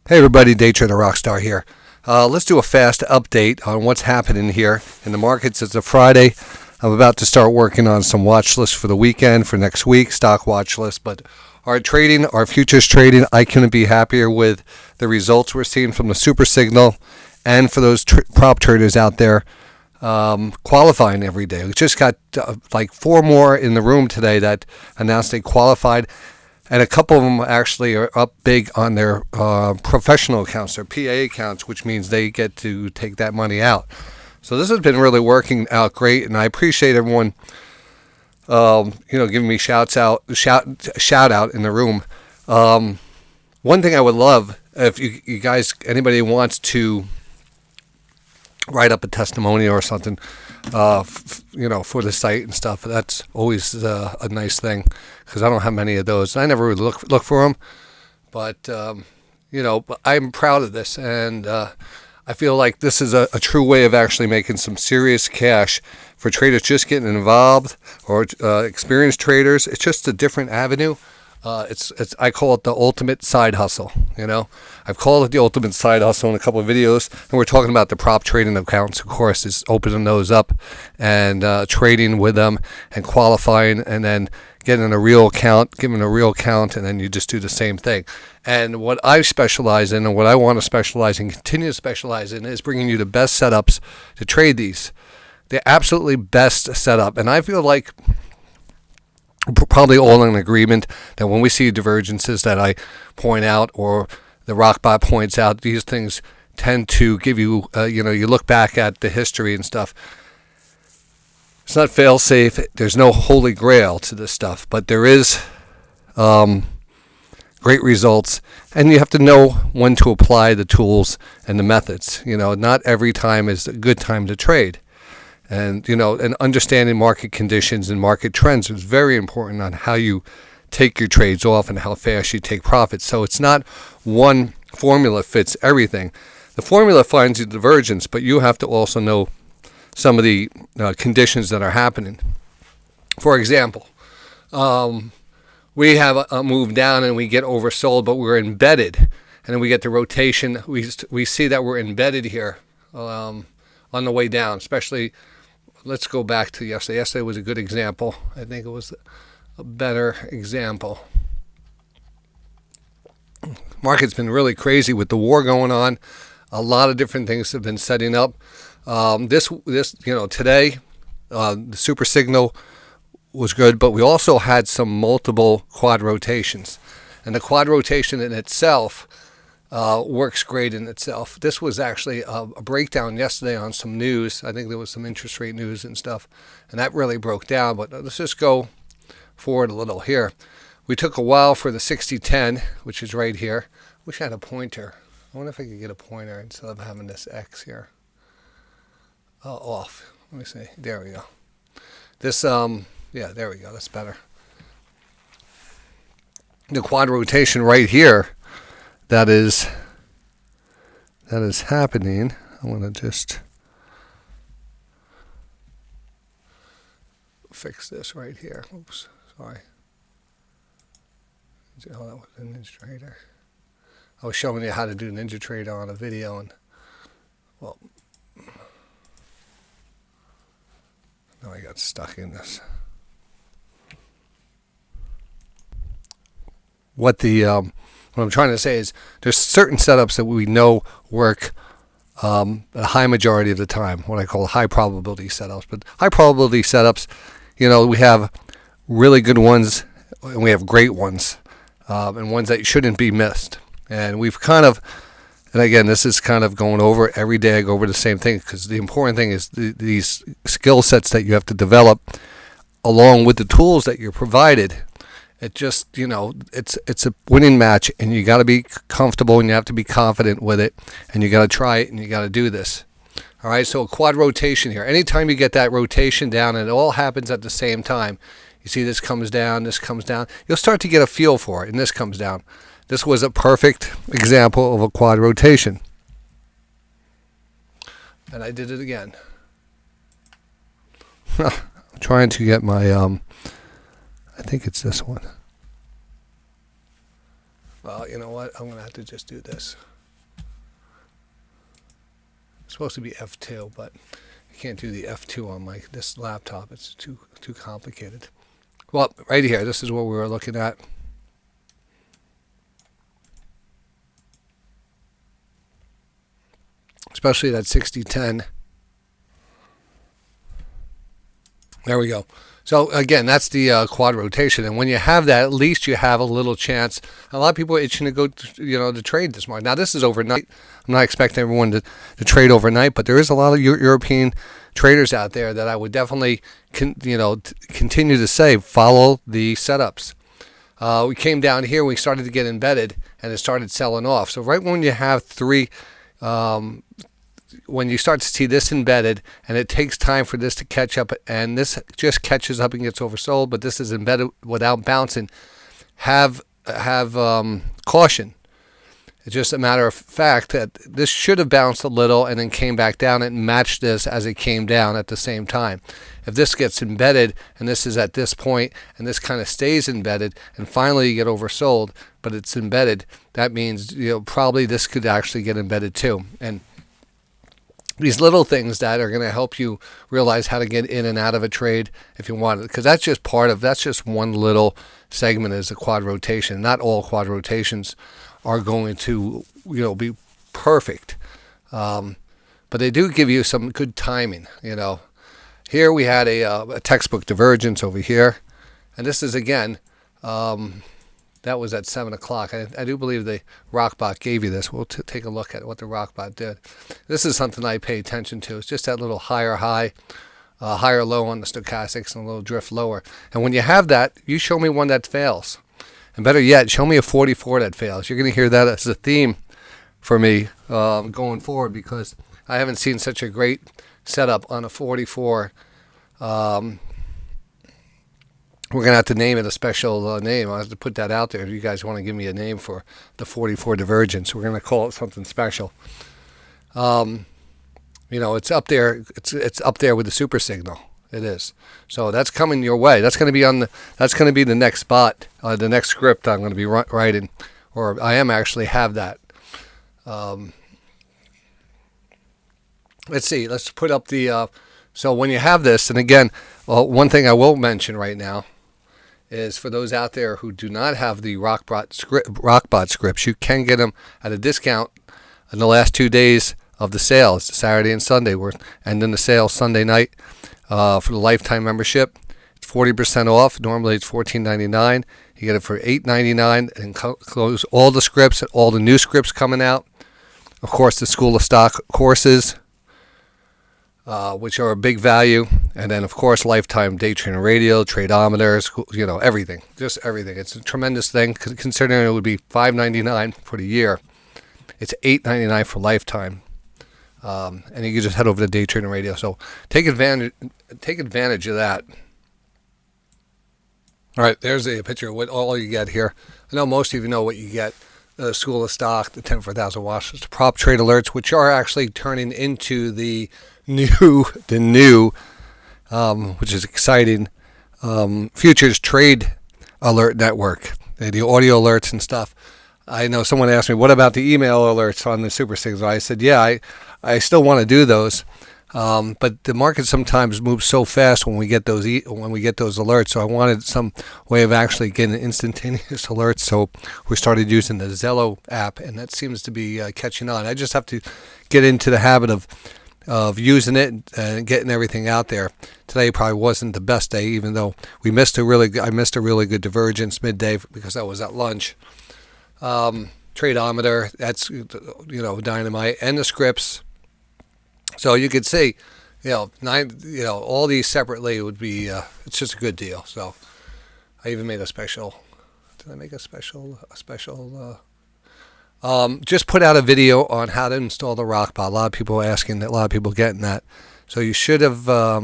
Hey everybody, DayTraderRockStar here. Let's do a fast update on what's happening here in the markets. It's a Friday. I'm about to start working on some watch lists for the weekend, for next week, stock watch list. But our trading, our futures trading, I couldn't be happier with the results we're seeing from the Super Signal and for those prop traders out there qualifying every day. We just got like 4 more in the room today that announced they qualified. And a couple of them actually are up big on their professional accounts, their PA accounts, which means they get to take that money out. So this has been really working out great, and I appreciate everyone, giving me shout out in the room. One thing I would love if you guys, anybody wants to write up a testimonial or something, for the site and stuff. That's always a nice thing because I don't have many of those. I never really look for them, but I'm proud of this, and I feel like this is a true way of actually making some serious cash for traders just getting involved or experienced traders. It's just a different avenue. I call it the ultimate side hustle. I've called it the ultimate side hustle in a couple of videos, and we're talking about the prop trading accounts. Of course, is opening those up and trading with them and qualifying, and then getting a real account, giving a real account, and then you just do the same thing. And what I specialize in, and what I want to specialize in, continue to specialize in, is bringing you the best setups to trade these. The absolutely best setup, and I feel like probably all in agreement that when we see divergences that I point out or the RocKbot points out, these things tend to give you, you look back at the history and stuff. It's not fail-safe. There's no holy grail to this stuff, but there is great results, and you have to know when to apply the tools and the methods. Not every time is a good time to trade. And understanding market conditions and market trends is very important on how you take your trades off and how fast you take profits. So it's not one formula fits everything. The formula finds you divergence, but you have to also know some of the conditions that are happening. For example, we have a move down and we get oversold, but we're embedded, and then we get the rotation. We see that we're embedded here on the way down, especially. Let's go back to yesterday. Yesterday was a good example. I think it was a better example. Market's been really crazy with the war going on. A lot of different things have been setting up. Today, the Super Signal was good, but we also had some multiple quad rotations. And the quad rotation in itself works great in itself. This was actually a breakdown yesterday on some news. I think there was some interest rate news and stuff, and that really broke down. But let's just go forward a little here. We took a while for the 60-10, which is right here. Wish I had a pointer. I wonder if I could get a pointer instead of having this X here. Off. Let me see. There we go. This, there we go. That's better. The quad rotation right here. That is happening. I want to just fix this right here. Oops, sorry. Oh, that was a Ninja Trader. I was showing you how to do Ninja Trader on a video, and well, now I got stuck in this. What I'm trying to say is there's certain setups that we know work a high majority of the time, what I call high probability setups. But high probability setups, we have really good ones and we have great ones, and ones that shouldn't be missed. And we've and again, this is kind of going over every day. I go over the same thing because the important thing is these skill sets that you have to develop along with the tools that you're provided. It just, it's a winning match, and you got to be comfortable and you have to be confident with it, and you got to try it and you got to do this. All right, so a quad rotation here. Anytime you get that rotation down and it all happens at the same time, you see this comes down, you'll start to get a feel for it, and this comes down. This was a perfect example of a quad rotation. And I did it again. I'm trying to get my I think it's this one. Well, you know what? I'm going to have to just do this. supposed to be F2, but I can't do the F2 on this laptop. It's too complicated. Well, right here, this is what we were looking at. Especially that 60-10. There we go. So again, that's the quad rotation, and when you have that, at least you have a little chance. A lot of people are itching to go, to trade this morning. Now this is overnight. I'm not expecting everyone to trade overnight, but there is a lot of European traders out there that I would definitely, continue to say follow the setups. We came down here, we started to get embedded, and it started selling off. So right when you have three. When you start to see this embedded, and it takes time for this to catch up, and this just catches up and gets oversold, but this is embedded without bouncing, have caution. It's just a matter of fact that this should have bounced a little and then came back down and matched this as it came down at the same time. If this gets embedded and this is at this point and this kind of stays embedded and finally you get oversold, but it's embedded, that means probably this could actually get embedded too. And these little things that are going to help you realize how to get in and out of a trade if you want it, because that's just one little segment is the quad rotation. Not all quad rotations are going to be perfect, but they do give you some good timing. Here we had a textbook divergence over here, and this is again. That was at 7 o'clock. I do believe the RocKbot gave you this. We'll take a look at what the RocKbot did. This is something I pay attention to. It's just that little higher high, higher low on the stochastics and a little drift lower. And when you have that, you show me one that fails. And better yet, show me a 44 that fails. You're going to hear that as a theme for me going forward, because I haven't seen such a great setup on a 44. We're going to have to name it a special name. I'll have to put that out there if you guys want to give me a name for the 44 divergence. We're going to call it something special. It's up there. It's up there with the super signal. It is. So that's coming your way. That's going to be the next spot, the next script I'm going to be writing, or I am actually have that. Let's see. Let's put up the. So when you have this, and again, one thing I will mention right now is for those out there who do not have the RocKbot scripts, you can get them at a discount in the last 2 days of the sale. It's Saturday and Sunday. We're ending the sale Sunday night for the lifetime membership. It's 40% off. Normally it's $14.99. You get it for $8.99 and close all the scripts, all the new scripts coming out. Of course, the School of Stock courses, which are a big value, and then of course lifetime DayTradingRdio, tradeometers, everything, just everything. It's a tremendous thing, considering it would be $5.99 for the year. It's $8.99 for lifetime, and you can just head over to DayTradingRdio. So take advantage of that. All right, there's a picture of what all you get here. I know most of you know what you get. The School of Stock, the 10 for 1,000 watts, the prop trade alerts, which are actually turning into the new, which is exciting, futures trade alert network, the audio alerts and stuff. I know someone asked me, what about the email alerts on the Super Signal? I said, yeah, I still want to do those. But the market sometimes moves so fast when we get those alerts. So I wanted some way of actually getting instantaneous alerts. So we started using the Zello app, and that seems to be catching on. I just have to get into the habit of using it and getting everything out there. Today probably wasn't the best day, even though I missed a really good divergence midday because I was at lunch. Tradeometer, that's dynamite, and the scripts. So you could see, all these separately would be, it's just a good deal. So I even made a special. Did I make a special? Just put out a video on how to install the RocKbot. A lot of people are asking that. A lot of people getting that. So you should have. I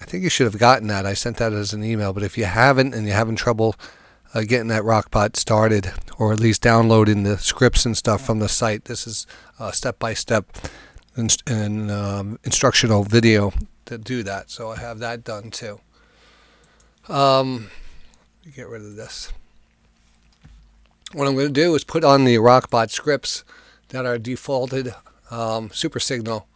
think you should have gotten that. I sent that as an email. But if you haven't and you're having trouble getting that RocKbot started, or at least downloading the scripts and stuff from the site, this is a step-by-step instructional video to do that. So I have that done too. Get rid of this. What I'm going to do is put on the RocKbot scripts that are defaulted super signal.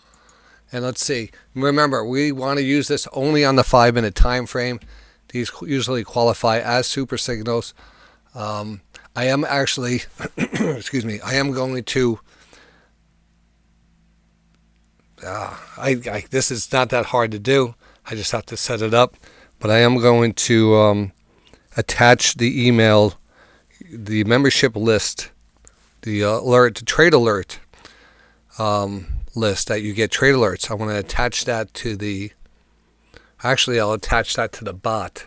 And let's see. Remember, we want to use this only on the 5-minute time frame. These usually qualify as super signals. I am actually, excuse me, I am going to, this is not that hard to do. I just have to set it up. But I am going to attach the email, the membership list, the alert, the trade alert list that you get trade alerts. I want to attach that to the, actually I'll attach that to the bot.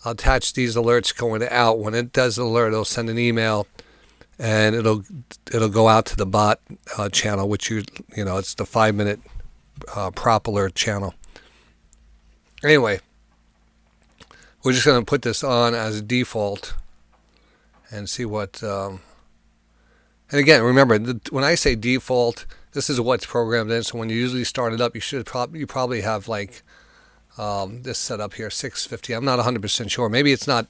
I'll attach these alerts going out. When it does the alert, it'll send an email and it'll go out to the bot channel, which you know, it's the 5-minute prop alert channel. Anyway, we're just going to put this on as a default and see what, and again, remember, when I say default, this is what's programmed in. So when you usually start it up, you probably have like this set up here, 650. I'm not 100% sure. Maybe it's not.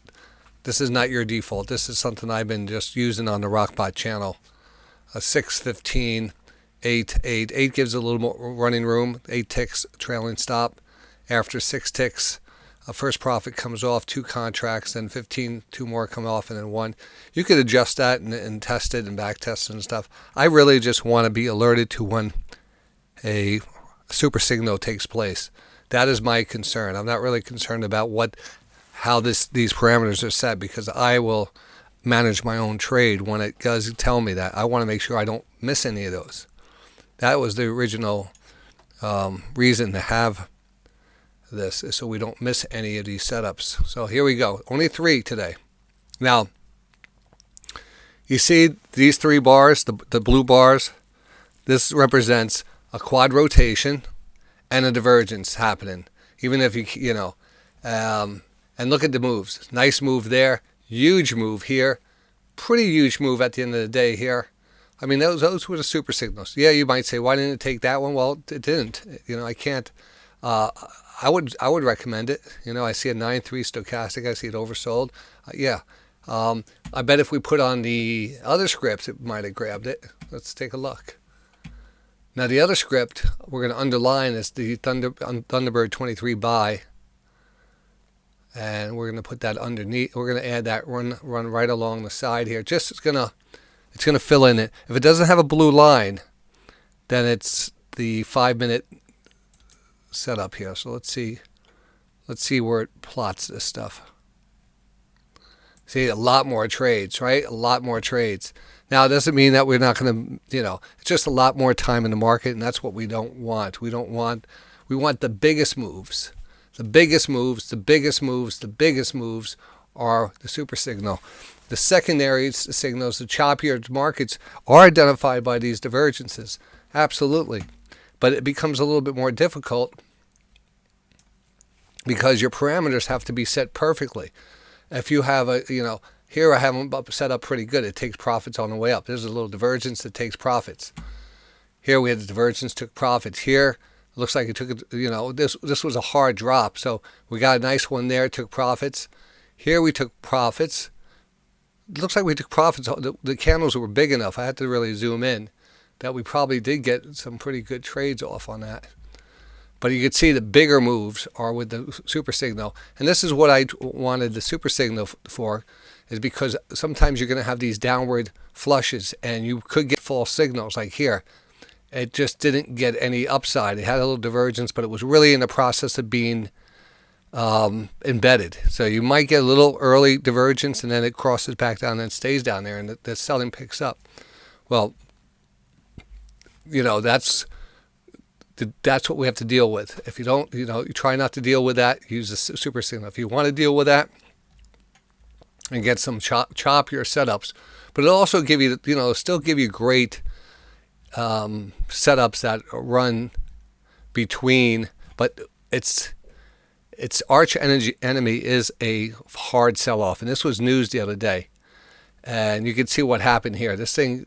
This is not your default. This is something I've been just using on the RocKbot channel. 615, 8, 8. 8 gives a little more running room. 8 ticks, trailing stop. After 6 ticks, a first profit comes off, 2 contracts, then 15, 2 more come off, and then 1. You could adjust that and test it and back test it and stuff. I really just want to be alerted to when a super signal takes place. That is my concern. I'm not really concerned about how these parameters are set, because I will manage my own trade when it does tell me that. I want to make sure I don't miss any of those. That was the original reason to have this, is so we don't miss any of these setups. So here we go. Only 3 today. Now, you see these 3 bars, the blue bars? This represents a quad rotation and a divergence happening. Even if you know, and look at the moves. Nice move there. Huge move here. Pretty huge move at the end of the day here. I mean, those were the super signals. Yeah, you might say, why didn't it take that one? Well, it didn't. You know, I can't. I would recommend it. You know, I see a 9.3 stochastic. I see it oversold. Yeah. I bet if we put on the other script, it might have grabbed it. Let's take a look. Now, the other script we're going to underline is the Thunderbird 23 buy. And we're going to put that underneath. We're going to add that run right along the side here. Just it's going to fill in it. If it doesn't have a blue line, then it's the 5-minute setup here. So let's see where it plots this stuff. See, a lot more trades, right? A lot more trades. Now, it doesn't mean that we're not going to, you know, it's just a lot more time in the market, and that's what we don't want. We want the biggest moves. The biggest moves, the biggest moves, the biggest moves are the super signal. The secondary signals, the choppier markets, are identified by these divergences. Absolutely. But it becomes a little bit more difficult because your parameters have to be set perfectly. If you have a, you know, here I have them set up pretty good. It takes profits on the way up. There's a little divergence that takes profits. Here we had the divergence, took profits. Here, it looks like it took, you know, this was a hard drop. So we got a nice one there, took profits. Here we took profits. It looks like we took profits. The candles were big enough. I had to really zoom in, that we probably did get some pretty good trades off on that. But you can see the bigger moves are with the super signal. And this is what I wanted the super signal for, is because sometimes you're going to have these downward flushes and you could get false signals like here. It just didn't get any upside. It had a little divergence, but it was really in the process of being embedded. So you might get a little early divergence and then it crosses back down and stays down there and the selling picks up. Well, you know, that's what we have to deal with. If you don't, you know, you try not to deal with that, use the super signal. If you want to deal with that and get some choppier setups, but it'll also give you, you know, still give you great setups that run between, but its arch enemy is a hard sell-off. And this was news the other day. And you can see what happened here. This thing,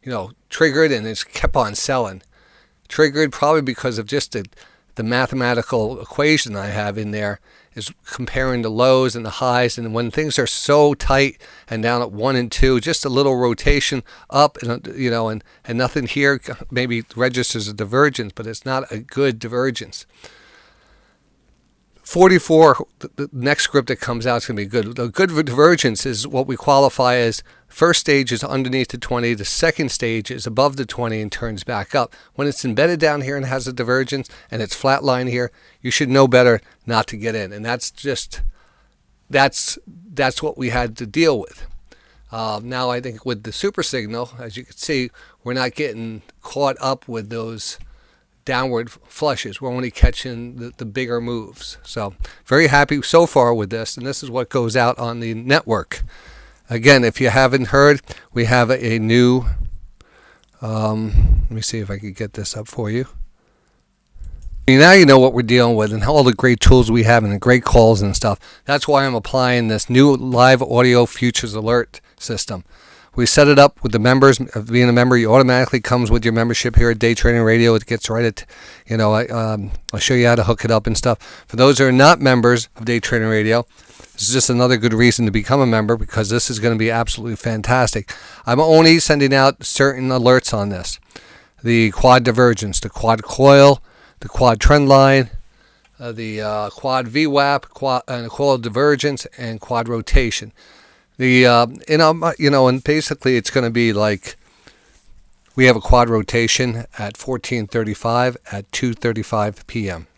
you know, triggered and it's kept on selling. Triggered probably because of just the mathematical equation I have in there. is comparing the lows and the highs, and when things are so tight and down at 1 and 2, just a little rotation up, and and nothing here maybe registers a divergence, but it's not a good divergence. 44, the next script that comes out is going to be good. The good divergence is what we qualify as first stage is underneath the 20, the second stage is above the 20 and turns back up. When it's embedded down here and has a divergence and it's flatline here, you should know better not to get in. And that's what we had to deal with. Now I think with the super signal, as you can see, we're not getting caught up with those downward flushes. We're only catching the bigger moves. So very happy so far with this, and this is what goes out on the network. Again, if you haven't heard, we have a new let me see if I can get this up for you. Now you know what we're dealing with and all the great tools we have and the great calls and stuff. That's why I'm applying this new live audio futures alert system. We set it up with the members. Being a member, you automatically comes with your membership here at DayTradingRdio. It gets right at, I'll show you how to hook it up and stuff. For those who are not members of DayTradingRdio, this is just another good reason to become a member, because this is going to be absolutely fantastic. I'm only sending out certain alerts on this. The quad divergence, the quad coil, the quad trend line, the quad VWAP, and coil divergence, and quad rotation. And basically it's going to be like we have a quad rotation at 14:35 at 2:35 p.m.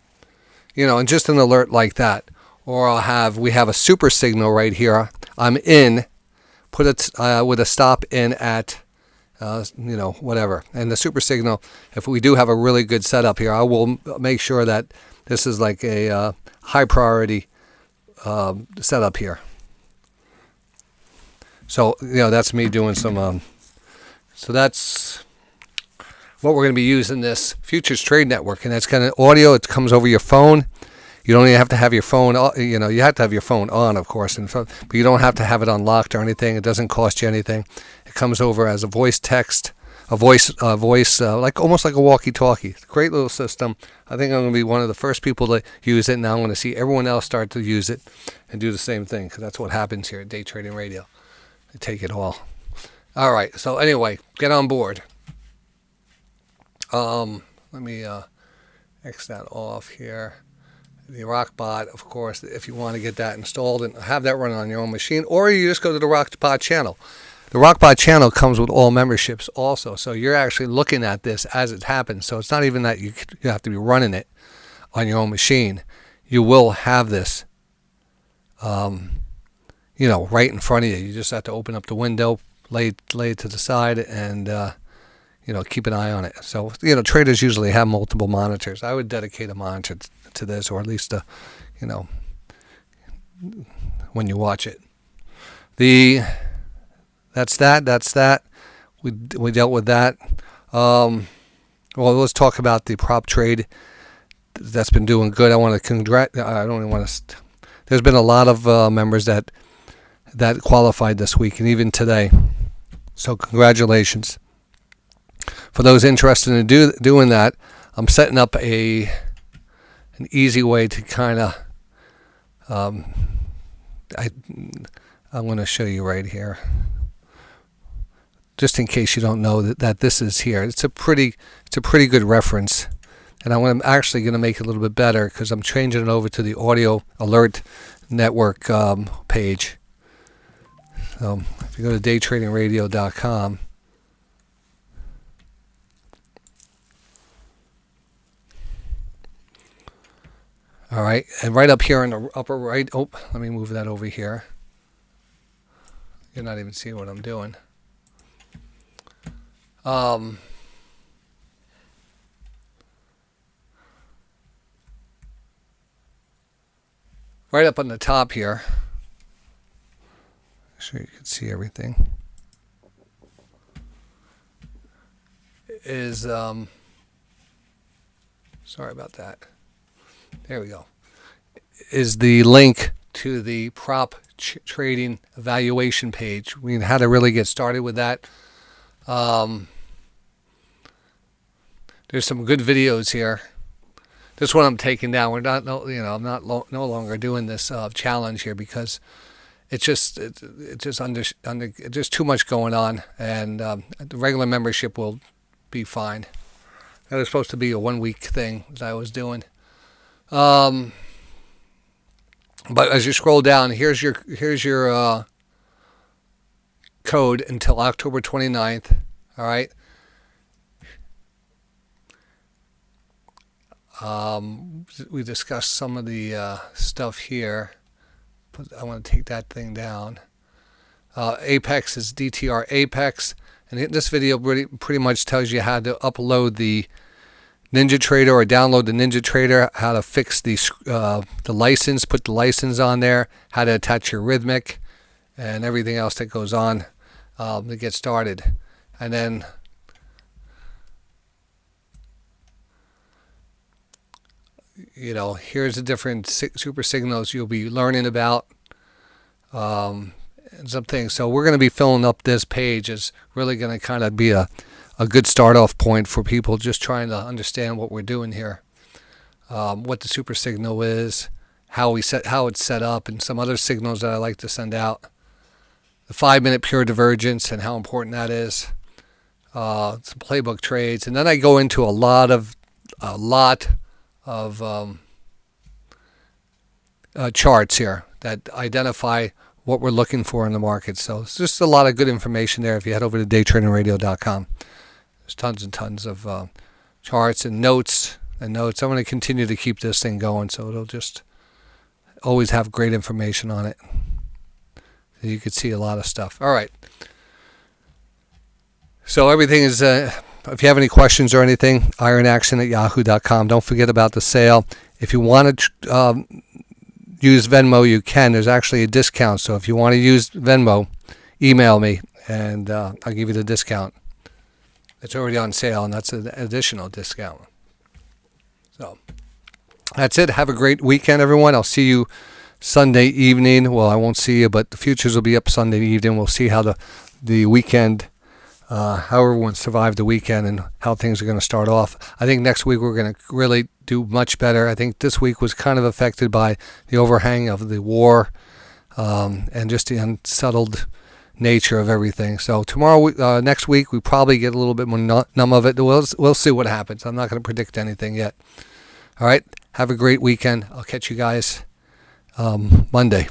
And just an alert like that. Or we have a super signal right here. I'm in, put it with a stop in at, whatever. And the super signal, if we do have a really good setup here, I will make sure that this is like a high priority setup here. So, that's me doing some, so that's what we're going to be using this Futures Trade Network. And that's kind of audio. It comes over your phone. You don't even have to have your phone, you have to have your phone on, of course, but you don't have to have it unlocked or anything. It doesn't cost you anything. It comes over as a voice text, like almost like a walkie-talkie. Great little system. I think I'm going to be one of the first people to use it. Now I'm going to see everyone else start to use it and do the same thing, because that's what happens here at Day Trading Radio. They take it all. All right. So anyway, get on board. Let me X that off here. The RocKbot, of course, if you want to get that installed and have that run on your own machine, or you just go to the RocKbot channel. The RocKbot channel comes with all memberships also, so you're actually looking at this as it happens. So it's not even that you have to be running it on your own machine. You will have this, right in front of you. You just have to open up the window, lay it to the side, and keep an eye on it. So traders usually have multiple monitors. I would dedicate a monitor to this, or at least when you watch it. That's that. We dealt with that. Well, let's talk about the prop trade. That's been doing good. I want to there's been a lot of members that qualified this week and even today. So congratulations. For those interested in doing that, I'm setting up an easy way to kind of, I'm going to show you right here, just in case you don't know that this is here. It's a pretty good reference, and I'm actually going to make it a little bit better because I'm changing it over to the audio alert network page. So if you go to DayTradingRadio.com. All right, and right up here in the upper right, let me move that over here. You're not even seeing what I'm doing. Right up on the top here, make sure you can see everything, is, sorry about that. There we go. Is the link to the prop trading evaluation page. How to really get started with that. There's some good videos here this one I'm taking down. We're not, I'm not no longer doing this challenge here because it's just just too much going on, and the regular membership will be fine. That was supposed to be a 1 week thing that I was doing. But as you scroll down, here's your code until October 29th. All right. We discussed some of the stuff here. I want to take that thing down. Apex is DTR Apex, and this video pretty much tells you how to upload the NinjaTrader or download the NinjaTrader, how to fix the license, put the license on there, how to attach your Rhythmic, and everything else that goes on to get started. And then here's the different super signals you'll be learning about, and some things. So we're going to be filling up this page. It's really going to kind of be a good start-off point for people just trying to understand what we're doing here, what the super signal is, how it's set up, and some other signals that I like to send out. The 5-minute pure divergence and how important that is. Some playbook trades, and then I go into a lot of charts here that identify what we're looking for in the market. So it's just a lot of good information there if you head over to DayTradingRadio.com. There's tons and tons of charts and notes. I'm going to continue to keep this thing going, so it'll just always have great information on it. So you can see a lot of stuff. All right. So everything is... if you have any questions or anything, ironaction@yahoo.com. Don't forget about the sale. If you want to use Venmo, you can. There's actually a discount. So if you want to use Venmo, email me, and I'll give you the discount. It's already on sale, and that's an additional discount. So that's it. Have a great weekend, everyone. I'll see you Sunday evening. Well, I won't see you, but the futures will be up Sunday evening. We'll see how the weekend... how everyone survived the weekend and how things are going to start off. I think next week we're going to really do much better. I think this week was kind of affected by the overhang of the war and just the unsettled nature of everything. So tomorrow, next week, we probably get a little bit more numb of it. We'll see what happens. I'm not going to predict anything yet. All right. Have a great weekend. I'll catch you guys Monday.